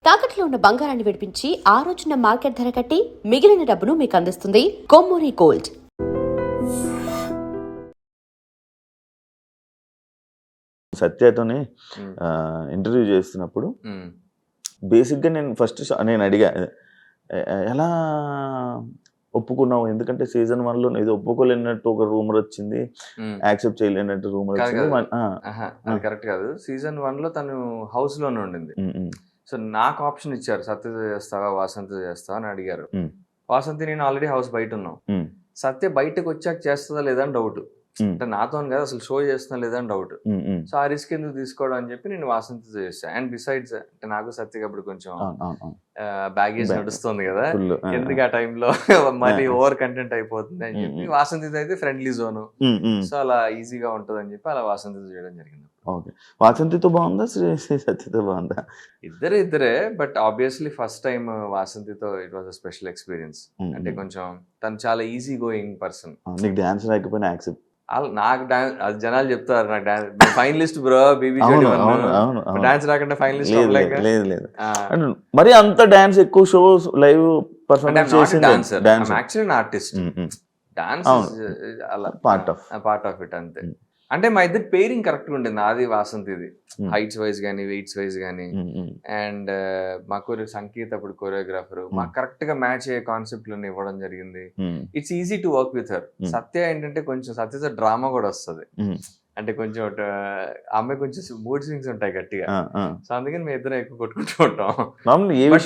తాకట్లో ఉన్న బంగారాన్ని విడిపించి ఆ రోజున మార్కెట్ ధర కట్టి మిగిలిన డబ్బును మీకు అందిస్తుంది కొమ్మూరి గోల్డ్. సత్యతోని ఇంటర్వ్యూ చేస్తున్నప్పుడు బేసిక్గా నేను ఫస్ట్ నేను అడిగా ఎలా ఒప్పుకున్నావు, ఎందుకంటే సీజన్ 1లో ఇది ఒప్పుకోలేనట్టు ఒక రూమర్ వచ్చింది, యాక్సెప్ట్ చేయలేనట్టు రూమర్ వచ్చింది. అది కరెక్ట్ కాదు. సీజన్ 1లో తను హౌస్ లోనే ఉండింది. సో నాకు ఆప్షన్ ఇచ్చారు, సత్యతో చేస్తావా వాసంతితో చేస్తావా అని అడిగారు. వాసంతి నేను ఆల్రెడీ హౌస్ బయట ఉన్నాం. సత్య బయటకు వచ్చాక చేస్తుందా లేదా అని డౌట్. అంటే నాతో కదా అసలు షో చేస్తున్నా లేదా అని డౌట్. సో ఆ రిస్క్ ఎందుకు తీసుకోవడం అని చెప్పి నేను వాసంతితో చేస్తాను. అండ్ బిసైడ్స్ అంటే నాకు సత్యకి అప్పుడు కొంచెం బ్యాగేజ్ నడుస్తుంది కదా, ఎందుకు ఆ టైంలో మళ్ళీ ఓవర్ కంటెంట్ అయిపోతుంది అని చెప్పి వాసంతితో అయితే ఫ్రెండ్లీ జోన్, సో అలా ఈజీగా ఉంటుంది అని చెప్పి అలా వాసంతితో చేయడం జరిగింది. వాసంతితో బాగుందా సత్యతో బాగుందా? ఇద్దరే, బట్ ఆబ్వియస్లీ ఫస్ట్ టైం వాసంతితో it was a special experience. అంటే కొంచెం తను చాలా ఈజీ గోయింగ్ పర్సన్. నీకు డాన్స్ రాకపోయినా యాక్సెప్ట్. నాకు డాన్స్ అది జనాలు చెప్తారు, నాకు dance finalist bro BB dance రాకుండా ఫైనలిస్ట్ లేదు. మరి అంత డాన్స్ ఎక్కువ షోస్ లైవ్ పర్ఫార్మెన్స్ చేసింది. యాక్చువల్లీ ఆర్టిస్ట్, డాన్స్ అలా పార్ట్ ఆఫ్ ఇట్ అంతే. అంటే మా ఇద్దరు పేరింగ్ కరెక్ట్గా ఉంటుంది, నాది వాసంతిది, హైట్స్ వైజ్ కానీ వెయిట్స్ వైజ్ కానీ. అండ్ మా సంగీత్ అప్పుడు కొరియోగ్రాఫర్ మాకు కరెక్ట్ గా మ్యాచ్ అయ్యే కాన్సెప్ట్ ఇవ్వడం జరిగింది. It's easy to work with her. Satya ఏంటంటే కొంచెం సత్యతో డ్రామా కూడా వస్తుంది. అంటే కొంచెం అమ్మాయి కొంచెం మూడ్ స్వింగ్స్ ఉంటాయి గట్టిగా. సో అందుకని మేము ఇద్దరం ఎక్కువ కొట్టుకుంటూ ఉంటాం.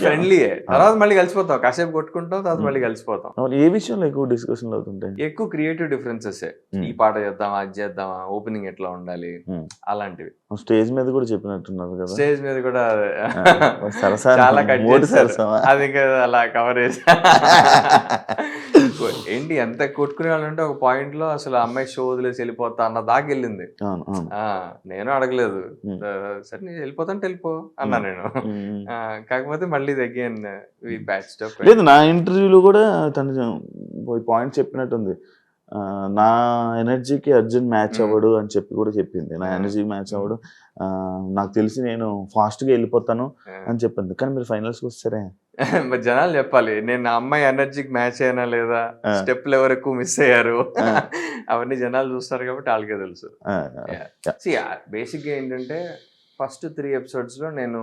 ఫ్రెండ్లీ తర్వాత మళ్ళీ కలిసిపోతాం, కాసేపు కొట్టుకుంటాం, తర్వాత మళ్ళీ కలిసిపోతాం. ఏ విషయంలో ఎక్కువ డిస్కషన్ అవుతుంటాయి? ఎక్కువ క్రియేటివ్ డిఫరెన్సెస్, ఈ పాట చేద్దామా అది చేద్దామా, ఓపెనింగ్ ఎట్లా ఉండాలి, అలాంటివి. స్టేజ్ మీద కూడా చెప్పినట్టున్నారు కదా? స్టేజ్ మీద కూడా చాలా కట్ చేశారు, అది అలా కవరేజ్. ఏంటి ఎంత కొట్టుకునే వాళ్ళు అంటే ఒక పాయింట్ లో అసలు అమ్మాయి షో వదిలేసి వెళ్ళిపోతా అన్న దాకా వెళ్ళింది. నేను అడగలేదు, సరే నేను వెళ్ళిపోతాంటే వెళ్ళిపో అన్నా నేను. కాకపోతే మళ్ళీ అగైన్ వి ప్యాచ్డ్ అప్. లేదు, నా ఇంటర్వ్యూలో కూడా తను పాయింట్ చెప్పినట్టుంది, నా ఎనర్జీకి అర్జున్ మ్యాచ్ అవ్వడు అని చెప్పి కూడా చెప్పింది. నా ఎనర్జీ మ్యాచ్ అవ్వడు, నాకు తెలిసి నేను ఫాస్ట్గా వెళ్ళిపోతాను అని చెప్పింది. కానీ మీరు ఫైనల్స్కి వస్తారే, మరి జనాలు చెప్పాలి నేను ఆ అమ్మాయి ఎనర్జీకి మ్యాచ్ అయినా లేదా, స్టెప్లు ఎవరు ఎక్కువ మిస్ అయ్యారు, అవన్నీ జనాలు చూస్తారు కాబట్టి వాళ్ళకే తెలుసు. బేసిక్గా ఏంటంటే ఫస్ట్ 3 episodes లో నేను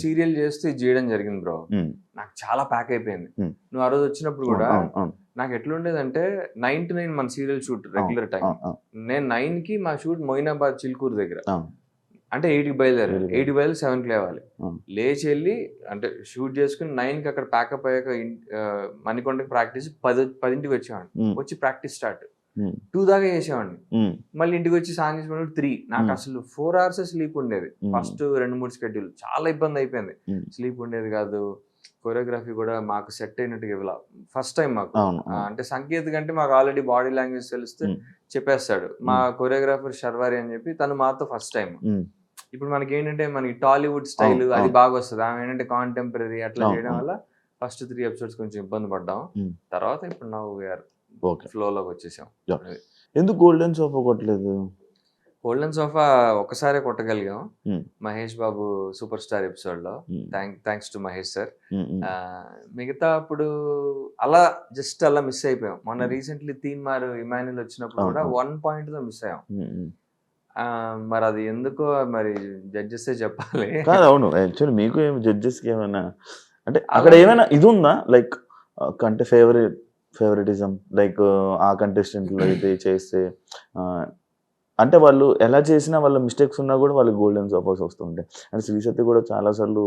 సీరియల్ చేస్తూ ఇది చేయడం జరిగింది బ్రో. నాకు చాలా ప్యాక్ అయిపోయింది. నువ్వు ఆ రోజు వచ్చినప్పుడు కూడా నాకు ఎట్లుండేదంటే 9 to 9 మన సీరియల్ షూట్ రెగ్యులర్ టైం. నేను 9కి మా షూట్ మొయినాబాద్ చిల్కూరు దగ్గర, అంటే 8కి బయలుదేరి 8కి బయలుదేరి 7కి లేవాలి. లేచి వెళ్ళి అంటే షూట్ చేసుకుని 9కి అక్కడ ప్యాకప్ అయ్యాక మణికొండకి ప్రాక్టీస్ 10కి వచ్చేవాడిని. వచ్చి ప్రాక్టీస్ స్టార్ట్ 2 దాకా చేసేవాడిని. మళ్ళీ ఇంటికి వచ్చి సాంగ్ చేసుకున్నప్పుడు 3. నాకు అసలు 4 hours స్లీప్ ఉండేది. ఫస్ట్ 2-3 షెడ్యూల్ చాలా ఇబ్బంది అయిపోయింది, స్లీప్ ఉండేది కాదు. కొరియోగ్రఫీ కూడా మాకు సెట్ అయినట్టుగా ఇవ్వాల ఫస్ట్ టైం మాకు. అంటే సంకేత్ కంటే మాకు ఆల్రెడీ బాడీ లాంగ్వేజ్ తెలిస్తే చెప్పేస్తాడు. మా కొరియోగ్రాఫర్ శర్వారి అని చెప్పి తను మాతో ఫస్ట్ టైం. ఇప్పుడు మనకి ఏంటంటే మనకి టాలీవుడ్ స్టైల్ అది బాగా వస్తుంది, ఆమె ఏంటంటే కాంటెంపరీ అట్లా చేయడం వల్ల ఫస్ట్ 3 episodes కొంచెం ఇబ్బంది పడ్డాం. తర్వాత ఇప్పుడు నౌ వీఆర్ ఫ్లోలోకి వచ్చేసాం. ఎందుకు గోల్డెన్ సోఫా కొట్టలేదు? గోల్డెన్ సోఫా ఒకసారి కొట్టగలిగాం Mahesh Babu super star episode లో, థ్యాంక్స్ టు మహేష్ సార్. మిగతా అప్పుడు అలా జస్ట్ అలా మిస్ అయిపోయాం. మొన్న రీసెంట్లీ తీన్మార్ ఇమాన్యుల్ వచ్చినప్పుడు కూడా 1 point లో మిస్ అయ్యాం. మరి అది ఎందుకో మరి జడ్జెస్ చెప్పాలి. అవును, యాక్చువల్లీ మీకు జడ్జెస్కి ఏమైనా అంటే అక్కడ ఏమైనా ఇది ఉందా, లైక్ అంటే ఫేవరెటిజం, లైక్ ఆ కంటెస్టెంట్లో అయితే చేస్తే అంటే వాళ్ళు ఎలా చేసినా వాళ్ళ మిస్టేక్స్ ఉన్నా కూడా వాళ్ళకి గోల్డెన్ సోఫాస్ వస్తుంటాయి. అంటే శ్రీశక్తి కూడా చాలా సార్లు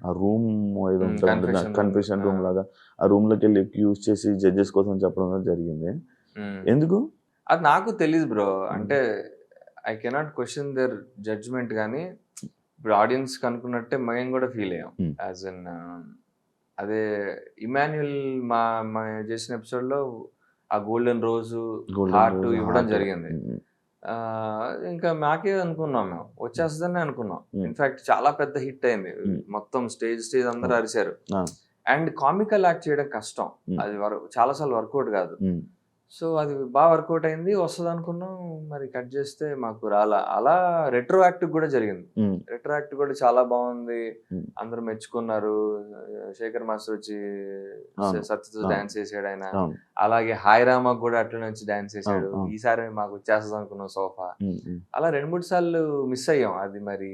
ఆ రూమ్ ఏదో ఉంటుంది కన్ఫ్యూషన్ రూమ్ లాగా, ఆ రూమ్ లోకి వెళ్ళి యూజ్ చేసి జడ్జెస్ కోసం చెప్పడం జరిగింది. ఎందుకు అది నాకు తెలీదు బ్రో. అంటే I cannot question their judgement, కానీ ఇప్పుడు ఆడియన్స్ కనుక్కున్నట్టే మేము కూడా ఫీల్ అయ్యాం. యాజ్ అన్ అదే ఇమాన్యుల్ మా చేసిన ఎపిసోడ్ లో ఆ గోల్డెన్ రోజు హార్ట్ ఇవ్వడం జరిగింది. ఇంకా మాకే అనుకున్నాం, మేము వచ్చేస్తుందని అనుకున్నాం. ఇన్ఫాక్ట్ చాలా పెద్ద హిట్ అయింది, మొత్తం స్టేజ్ అందరూ అరిశారు. అండ్ కామికల్ యాక్ట్ చేయడం కష్టం, అది చాలా సార్లు వర్కౌట్ కాదు. సో అది బాగా వర్కౌట్ అయింది, వస్తుంది అనుకున్నాం. మరి కట్ చేస్తే మాకు రాలా. అలా రెట్రో యాక్ట్ కూడా జరిగింది. రెట్రో యాక్ట్ కూడా చాలా బాగుంది, అందరూ మెచ్చుకున్నారు. శేఖర్ మాస్టర్ వచ్చి సత్యతో డాన్స్ చేసాడు ఆయన. అలాగే హాయ్ రామా కూడా అట్లా నుంచి డాన్స్ చేశాడు. ఈసారి మాకు వచ్చేస్తుంది అనుకున్నాం సోఫా. అలా 2-3 సార్లు మిస్ అయ్యాం. అది మరి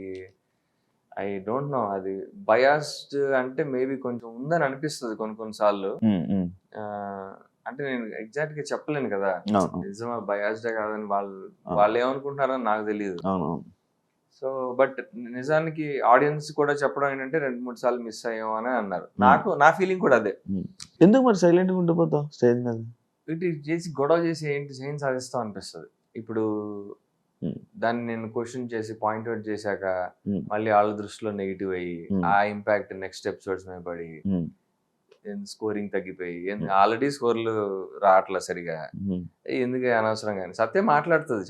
ఐ డోంట్ నో, అది బయాస్డ్ అంటే మేబీ కొంచెం ఉందని అనిపిస్తుంది కొన్ని సార్లు. అంటే నేను ఎగ్జాక్ట్ గా చెప్పలేను కదా నిజమా బయాస్డే కాదని, వాళ్ళు ఏమనుకుంటున్నారని నాకు తెలియదు. సో బట్ నిజానికి ఆడియన్స్ కూడా చెప్పడం ఏంటంటే 2-3 సార్లు మిస్ అయ్యాం అని అన్నారు. నా ఫీలింగ్ కూడా అదే. ఎందుకు మరి సైలెంట్ గా ఉండిపోతావు స్టేజ్ మీద? ఇటు చేసి గొడవ చేసి ఏం సాధిస్తాం అనిపిస్తుంది. ఇప్పుడు దాన్ని నేను క్వశ్చన్ చేసి పాయింట్ అవుట్ చేశాక మళ్ళీ వాళ్ళ దృష్టిలో నెగిటివ్ అయ్యి ఆ ఇంపాక్ట్ నెక్స్ట్ ఎపిసోడ్స్ మీద పడి స్కోరింగ్ తగ్గిపోయి, ఆల్రెడీ స్కోర్లు రావట్లే సరిగా, ఎందుకు అనవసరంగా. సత్యం మాట్లాడుతుంది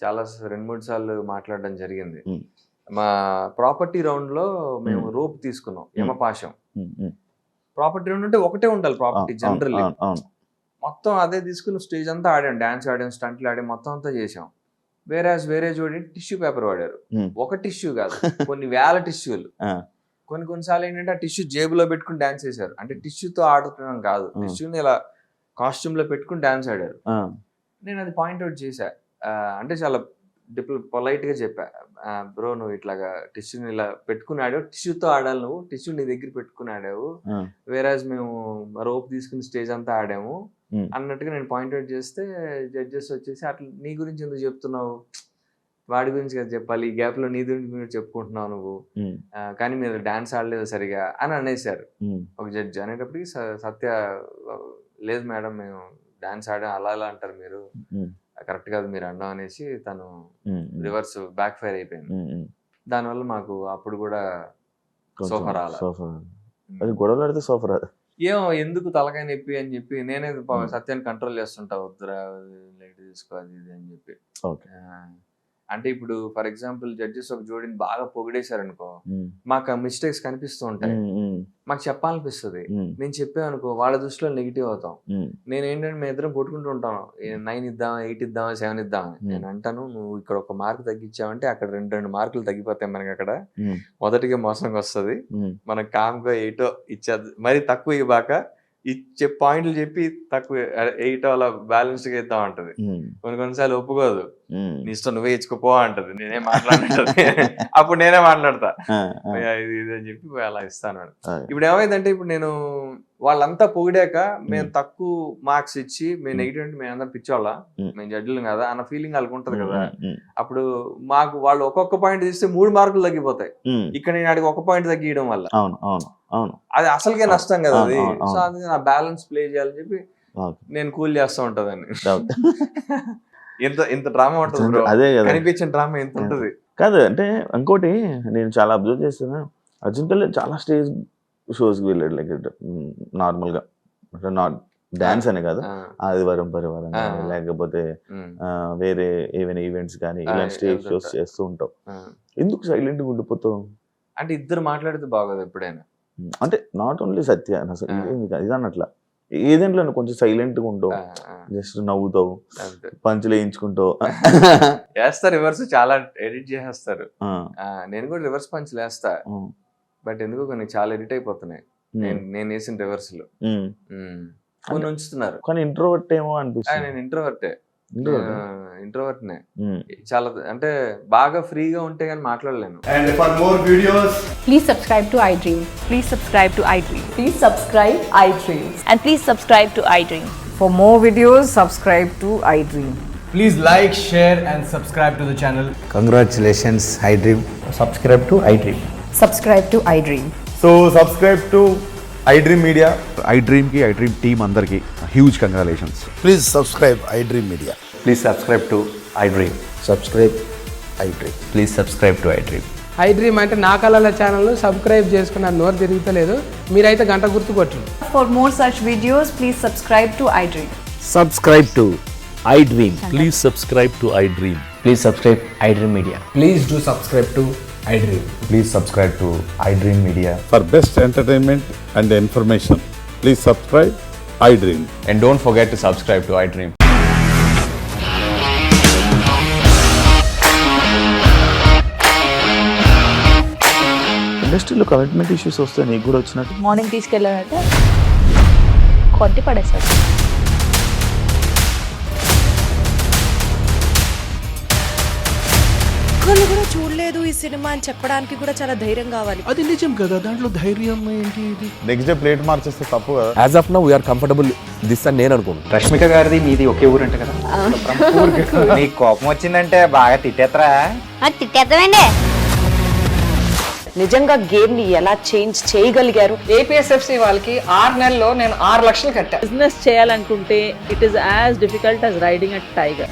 చాలా 2-3 సార్లు మాట్లాడడం జరిగింది. మా ప్రాపర్టీ రౌండ్ లో మేము రోప్ తీసుకున్నాం, యమపాశం. ప్రాపర్టీ రౌండ్ అంటే ఒకటే ఉండాలి ప్రాపర్టీ జనరల్లీ. మొత్తం అదే తీసుకుని స్టేజ్ అంతా ఆడాం, డాన్స్ ఆడాం, స్టంట్లు ఆడాం, మొత్తం అంతా చేసాం. వేరే చూడండి టిష్యూ పేపర్ వాడారు. ఒక టిష్యూ కాదు, కొన్ని వేల టిష్యూలు. కొన్నిసార్లు ఏంటంటే ఆ టిష్యూ జేబులో పెట్టుకుని డాన్స్ చేశారు. అంటే టిష్యూతో ఆడుతున్నాం కాదు, టిష్యూని ఇలా కాస్ట్యూమ్ లో పెట్టుకుని డాన్స్ ఆడారు. నేను అది పాయింట్అవుట్ చేశా. అంటే చాలా పొలైట్ గా చెప్పా, బ్రో నువ్వు ఇట్లాగా టిష్యూని ఇలా పెట్టుకుని ఆడావు, టిష్యూతో ఆడాలి, నువ్వు టిష్యూ నీ దగ్గర పెట్టుకుని ఆడావు, వేరేజ్ మేము రోప్ తీసుకుని స్టేజ్ అంతా ఆడాము అన్నట్టుగా నేను పాయింట్అవుట్ చేస్తే జడ్జెస్ వచ్చేసి అట్లా నీ గురించి ఎందుకు చెప్తున్నావు, వాడి గురించి కదా చెప్పాలి, ఈ గ్యాప్ లో నీ గురించి మీరు చెప్పుకుంటున్నావు నువ్వు, కానీ మీరు డాన్స్ ఆడలేదు సరిగా అని అనేసారు ఒక జడ్జి. అనేటప్పటికి సత్య లేదు మేడం మేము డాన్స్ ఆడాం, అలా అంటారు మీరు, కరెక్ట్ కాదు మీరు అన్నాం అనేసి తను రివర్స్ బ్యాక్ ఫైర్ అయిపోయింది. దానివల్ల మాకు అప్పుడు కూడా సోఫా రాలేదు. ఏమో ఎందుకు తలకాయ నొప్పి అని చెప్పి నేనే సత్యాన్ని కంట్రోల్ చేస్తుంటా, వద్దురా లైట్ తీసుకో అది ఇది అని చెప్పి. అంటే ఇప్పుడు ఫర్ ఎగ్జాంపుల్ జడ్జెస్ ఒక జోడిని బాగా పొగిడేశారు అనుకో, మాకు ఆ మిస్టేక్స్ కనిపిస్తూ ఉంటాయి, మాకు చెప్పాలనిపిస్తుంది. నేను చెప్పాను వాళ్ళ దృష్టిలో నెగిటివ్ అవుతాం. నేను ఏంటంటే మేము ఇద్దరం కొట్టుకుంటూ ఉంటాను, 9 ఇద్దామా, 8 ఇద్దామా, 7 ఇద్దామని. నేను అంటాను నువ్వు ఇక్కడ 1 మార్క్ తగ్గించావంటే అక్కడ 2 మార్కులు తగ్గిపోతాయి మనకి. అక్కడ మొదటిగా మోసంగా వస్తుంది, మనకు కామ్గా 8 ఇచ్చేది, మరి తక్కువ ఇవ్వక ఇచ్చే పాయింట్లు చెప్పి తక్కువ 8 అలా బ్యాలెన్స్ గా ఇద్దాం అంటది. కొన్నిసార్లు ఒప్పుకోదు, నీ ఇష్టం నువ్వే ఇచ్చుకోపో అంటది, నేనే మాట్లాడుతుంది. అప్పుడు నేనే మాట్లాడతా ఇది అని చెప్పి అలా ఇస్తాను. ఇప్పుడు ఏమైందంటే ఇప్పుడు నేను వాళ్ళంతా పొగిడాక మేము తక్కువ మార్క్స్ ఇచ్చి మేము నెగిటివ్ అంటే మేము అందరం పిచ్చోళ్ళ, మేము జడ్జిలు కదా అన్న ఫీలింగ్ వాళ్ళకి ఉంటది కదా. అప్పుడు మాకు వాళ్ళు ఒక్కొక్క పాయింట్ తీస్తే 3 మార్కులు తగ్గిపోతాయి. ఇక్కడ నేను అడిగి 1 పాయింట్ తగ్గియడం వల్ల అది అసలుకే నష్టం కదా అది. సో అది నా బ్యాలెన్స్ ప్లే చేయాలని చెప్పి నేను కూల్ చేస్తూ ఉంటదని. ఇంత డ్రామా ఉంటుంది, అదే కదా కనిపించిన డ్రామా ఎంత ఉంటది కాదు. అంటే ఇంకోటి నేను చాలా అబ్జర్వ్ చేస్తున్నా, అర్జున్ కళ్యాణ్ చాలా స్టేజ్ షోస్ కి వెళ్ళాడు, లైక్ నార్మల్ గా డాన్స్ అనే కాదు, ఆదివారం పరివారం కానీ లేకపోతే వేరే ఏమైనా ఈవెంట్స్ కానీ ఇలాంటి స్టేజ్ షోస్ చేస్తూ ఉంటావు. ఎందుకు సైలెంట్ గా ఉండిపోతావు? అంటే ఇద్దరు మాట్లాడితే బాగోదు ఎప్పుడైనా. అంటే నాట్ ఓన్లీ సత్య, ఇది అన్నట్లా ఏదేంట్లో కొంచెం సైలెంట్ గా ఉంటావు, జస్ట్ నవ్వుతావు, పంచులు వేయించుకుంటావు. వేస్తారు రివర్స్, చాలా ఎడిట్ చేసేస్తారు. నేను కూడా రివర్స్ పంచులు వేస్తా, బట్ ఎందుకో కొన్ని చాలా ఎడిట్ అయిపోతున్నాయి నేను వేసిన రివర్స్ లో. కొన్ని ఉంచుతున్నారు. కానీ ఇంట్రోవర్ట్ ఏమో అనిపిస్తుంది. నేను ఇంట్రోవర్ట్ నే చాలా, అంటే బాగా ఫ్రీగా ఉంటే కానీ మాట్లాడలేను. And for more videos, please subscribe to iDream. Please subscribe to iDream. Please subscribe iDream. And please subscribe to iDream. For more videos, subscribe to iDream. please like, share and subscribe to the channel. Congratulations, iDream. Subscribe to iDream. Subscribe to iDream. So subscribe to iDream Media. iDream team అందరికి huge congratulations. Please subscribe iDream Media. Please subscribe to iDream. Subscribe iDream. Please subscribe to iDream. iDream అంటే నా కళల channel subscribe చేసుకున్న నోరు తిరుగుతలేదు, మీరైతే గంట గుర్తు కొట్టండి. For more such videos, please subscribe to iDream. Subscribe to iDream. Please subscribe to iDream. Please subscribe iDream Media. Please do subscribe to iDream. Please subscribe to iDream Media. For best entertainment and information, please subscribe iDream. And don't forget to subscribe to iDream. ఇండస్ట్రీలో commitment issues వస్తే నీకు కూడా వచ్చినట్టు? Morning తీసుకెళ్ళాడంటే కొట్టి పడేస్తాడు. ఒక్కళ్ళు కూడా చూడలేదు ఈ సినిమా అని చెప్పడానికి కూడా చాలా ధైర్యం కావాలి. అది నిజం కదా, దాంట్లో ధైర్యం ఏంటి? ఇది నెక్స్ట్ డే ప్లేట్ మార్చేస్తే తప్పు కదా. As of now we're comfortable this అని నేను అనుకుంటున్నాను. రష్మిక గారిది మీది ఒకే ఊరంట కదా. నీకు కోపం వచ్చిందంటే బాగా తిట్టేత్తరా? తిట్టేద్దామండి. నిజంగా గేమ్ ని ఎలా చేంజ్ చేయగలిగారు? ఏపీఎస్ఎఫ్సి వాళ్ళకి 6 నెలల్లో నేను 6 లక్షలు కట్టా. బిజినెస్ చేయాలనుకుంటే it is as difficult as riding a tiger.